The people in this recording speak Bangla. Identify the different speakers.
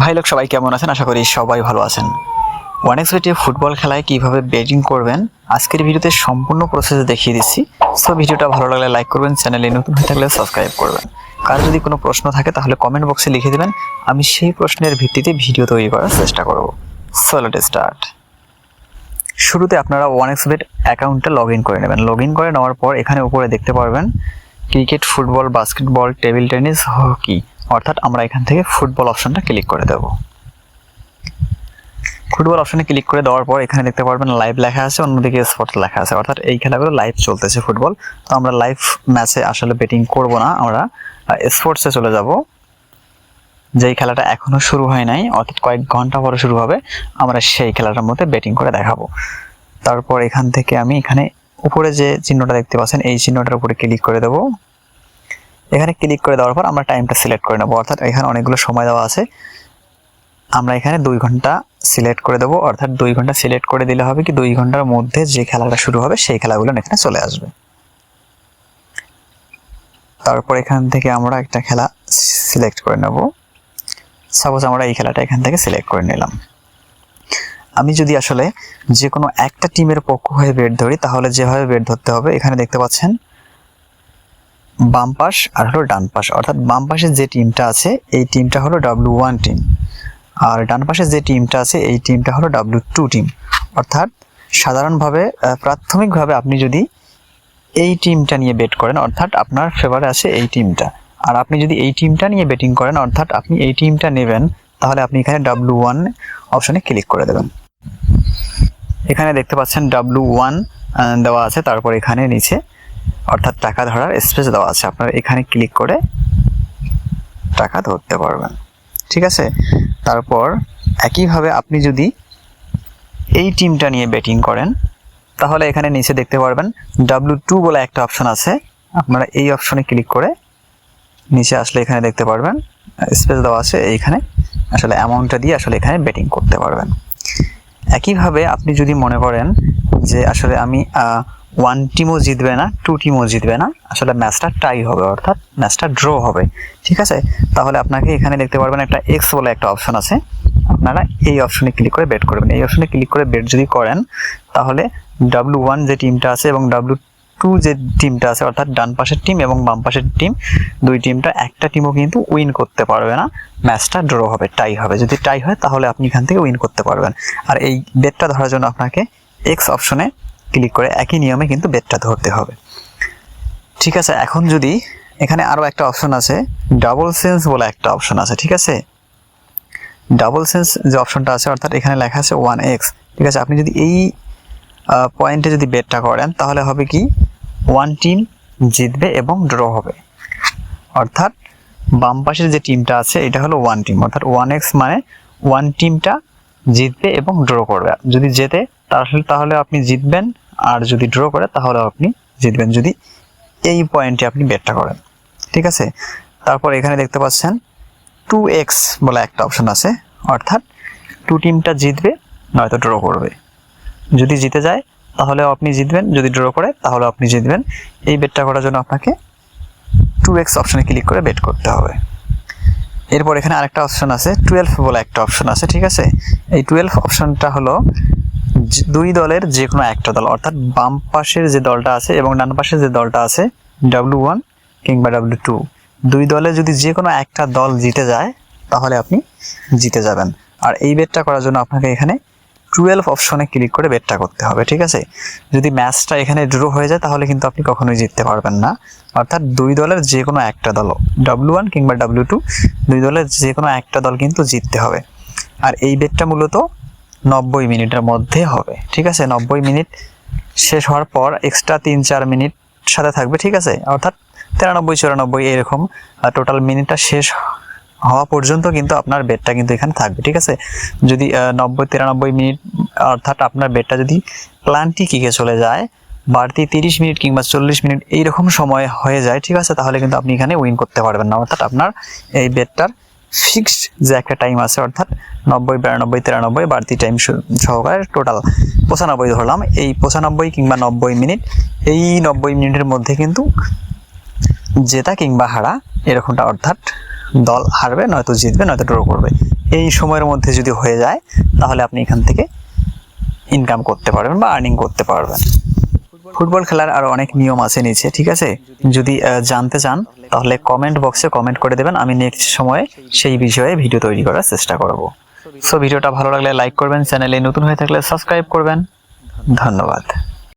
Speaker 1: ভাই লোক সবাই কেমন আছেন? আশা করি সবাই ভালো আছেন। ওয়ানএক্সবেটে ফুটবল খেলায় কিভাবে বেটিং করবেন আজকের ভিডিওতে সম্পূর্ণ প্রসেস দেখিয়ে দিচ্ছি। সো ভিডিওটা ভালো লাগলে লাইক করবেন, চ্যানেলে নতুন হয়ে থাকলে সাবস্ক্রাইব করবেন। কার যদি কোনো প্রশ্ন থাকে তাহলে কমেন্ট বক্সে লিখে দেবেন, আমি সেই প্রশ্নের ভিত্তিতে ভিডিও তৈরি করার চেষ্টা করব। So let's start. শুরুতে আপনারা ওয়ানএক্সবেট অ্যাকাউন্টে লগ ইন করে নেবেন। লগ ইন করে নেওয়ার পর এখানে উপরে দেখতে পারবেন cricket, football, basketball, table tennis, hockey, অর্থাৎ আমরা এখান থেকে ফুটবল অপশনটা ক্লিক করে দেব। ফুটবল অপশনে ক্লিক করে দেওয়ার পর এখানে দেখতে পারবেন লাইভ লেখা আছে, অন্যদিকে স্পট লেখা আছে, অর্থাৎ এই খেলাগুলো লাইভ চলতেছে ফুটবল। তো আমরা লাইভ ম্যাচে আসলে বেটিং করব না, আমরা স্পোর্টসে চলে যাব। যেই খেলাটা এখনো শুরু হয় নাই, অর্থাৎ কয়েক ঘন্টা পরে শুরু হবে, আমরা সেই খেলাটার মধ্যে বেটিং করে দেখাবো। তারপর এখান থেকে আমি এখানে উপরে যে চিহ্নটা দেখতে পাচ্ছেন এই চিহ্নটার উপরে ক্লিক করে দেব। এখানে ক্লিক করে দেওয়ার পর আমরা টাইমটা সিলেক্ট করে নেব, অর্থাৎ এখানে অনেকগুলো সময় দেওয়া আছে, আমরা এখানে 2 ঘন্টা সিলেক্ট করে দেবো। অর্থাৎ 2 ঘন্টা সিলেক্ট করে দিলে হবে কি 2 ঘন্টার মধ্যে যে খেলাটা শুরু হবে সেই খেলাগুলো এখানে চলে আসবে। তারপর এখান থেকে আমরা একটা খেলা সিলেক্ট করে নেব। সাপোজ আমরা এই খেলাটা এখান থেকে সিলেক্ট করে নিলাম। আমি যদি আসলে যে কোনো একটা টিমের পক্ষ হয়ে বেট ধরি তাহলে যেভাবে বেট ধরতে হবে এখানে দেখতে পাচ্ছেন বাম পাশ আর হলো ডান পাশ, অর্থাৎ বাম পাশে যে টিমটা আছে এই টিমটা হলো W1 টিম, আর ডান পাশে যে টিমটা আছে এই টিমটা হলো W2 টিম। অর্থাৎ সাধারণভাবে প্রাথমিকভাবে আপনি যদি এই টিমটা নিয়ে বেট করেন, অর্থাৎ আপনার ফেভারে আছে এই টিমটা, আর আপনি যদি এই টিমটা নিয়ে বেটিং করেন, অর্থাৎ আপনি এই টিমটা নেবেন, তাহলে আপনি এখানে W1 অপশনে ক্লিক করে দেবেন। এখানে দেখতে পাচ্ছেন W1 দেওয়া আছে, তারপর এখানে নিচে অর্থাৎ টাকা ধরার স্পেস দেওয়া আছে, আপনারা এখানে ক্লিক করে টাকা ধরতে পারবেন। ঠিক আছে, তারপর একইভাবে আপনি যদি এই টিমটা নিয়ে বেটিং করেন তাহলে এখানে নিচে দেখতে পারবেন W2 বলে একটা অপশন আছে, আপনারা এই অপশনে ক্লিক করে নিচে আসলে এখানে দেখতে পারবেন স্পেস দেওয়া আছে, এইখানে আসলে অ্যামাউন্টটা দিয়ে আসলে এখানে বেটিং করতে পারবেন। একইভাবে আপনি যদি মনে করেন যে আসলে আমি 1 টিমও জিতবে না, 2 টিমও জিতবে না, আসলে ম্যাচটা টাই হবে, অর্থাৎ ম্যাচটা ড্র হবে, ঠিক আছে, তাহলে আপনাকে এখানে দেখতে পারবেন একটা এক্স বলে একটা অপশন আছে, আপনারা এই অপশনে ক্লিক করে বেট করবেন। এই অপশনে ক্লিক করে বেট যদি করেন তাহলে W1 যে টিমটা আছে এবং W2 যে টিমটা আছে, অর্থাৎ ডান পাশের টিম এবং বাম পাশের টিম, দুই টিমটা একটা টিমও কিন্তু উইন করতে পারবে না, ম্যাচটা ড্র হবে, টাই হবে। যদি টাই হয় তাহলে আপনি এখান থেকে উইন করতে পারবেন। আর এই বেটটা ধরার জন্য আপনাকে এক্স অপশনে ক্লিক করে একই নিয়মে কিন্তু বেটটা ধরতে হবে। ঠিক আছে, এখন যদি এখানে আরো একটা অপশন আছে, ডাবল সেন্স বলে একটা অপশন আছে, ঠিক আছে, ডাবল সেন্স যে অপশনটা আছে, অর্থাৎ এখানে লেখা আছে 1x, ঠিক আছে, আপনি যদি এই পয়েন্টে যদি বেটটা করেন তাহলে হবে কি 1 টিম জিতবে এবং ড্র হবে, অর্থাৎ বাম পাশের যে টিমটা আছে এটা হলো 1 টিম, অর্থাৎ 1x মানে 1 টিমটা জিতবে এবং ড্র করবে। যদি জেতে তাহলে আপনি জিতবেন, আর যদি ড্র করে তাহলে আপনি জিতবেন, যদি এই পয়েন্টে আপনি বেটটা করেন। ঠিক আছে, তারপর এখানে দেখতে পাচ্ছেন 2x বলে একটা অপশন আছে, অর্থাৎ 2 টিমটা জিতবে নয়তো ড্র করবে, যদি জিতে যায় তাহলে আপনি জিতবেন, যদি ড্র করে তাহলে আপনি জিতবেন। এই বেটটা করার জন্য আপনাকে 2x অপশনে ক্লিক করে বেট করতে হবে। এরপর এখানে আরেকটা অপশন আছে 12 বলে একটা অপশন আছে, ঠিক আছে, এই 12 অপশনটা হলো দুই দলের যে কোনো একটা দল, অর্থাৎ বাম পাশের যে দলটা আছে এবং ডান পাশের যে দলটা আছে W1 কিংবা W2, দুই দলে যদি যে কোনো একটা দল জিতে যায় তাহলে আপনি জিতে যাবেন। আর এই বেটটা করার জন্য আপনাকে এখানে 12 অপশনে ক্লিক করে বেটটা করতে হবে। ঠিক আছে, যদি ম্যাচটা এখানে ড্র হয়ে যায় তাহলে কিন্তু আপনি কখনোই জিততে পারবেন না, অর্থাৎ দুই দলের যে কোনো একটা দল, W1 কিংবা W2, দুই দলের যে কোনো একটা দল কিন্তু জিততে হবে। আর এই বেটটা মূলত 90 মিনিটের মধ্যে হবে। ঠিক আছে, 90 মিনিট শেষ হওয়ার পর এক্সট্রা 3-4 মিনিট সাথে থাকবে, ঠিক আছে, অর্থাৎ 93-94 এরকম টোটাল মিনিটটা শেষ হওয়া পর্যন্ত কিন্তু আপনার বেটটা কিন্তু এখানে থাকবে। ঠিক আছে, যদি 90-93 মিনিট অর্থাৎ আপনার বেটটা যদি প্ল্যানটি কিকে চলে যায়, বাড়তি 30 মিনিট কিংবা 40 মিনিট এইরকম সময় হয়ে যায়, ঠিক আছে, তাহলে কিন্তু আপনি এখানে উইন করতে পারবেন না, অর্থাৎ আপনার এই বেটটার ফিক্সড যে একটা টাইম আছে, অর্থাৎ 90-92-93 বাড়তি টাইম সহকারে টোটাল 95 ধরলাম, এই 95 কিংবা 90 মিনিট, এই 90 মিনিটের মধ্যে কিন্তু জেতা কিংবা হারা এরকমটা অর্থাৎ দল হারবে, নয়তো জিতবে, নয়তো ড্র করবে। এই সময়ের মধ্যে যদি হয়ে যায় তাহলে আপনি এখান থেকে ইনকাম করতে পারবেন বা আর্নিং করতে পারবেন। ফুটবল খেলার আরো অনেক নিয়ম আছে নিচে, ঠিক আছে? যদি জানতে চান তাহলে কমেন্ট বক্সে কমেন্ট করে দেবেন, আমি নেক্সট সময়ে সেই বিষয়ে ভিডিও তৈরি করার চেষ্টা করব। সো ভিডিওটা ভালো লাগলে লাইক করবেন, চ্যানেলে নতুন হয়ে থাকলে সাবস্ক্রাইব করবেন। ধন্যবাদ।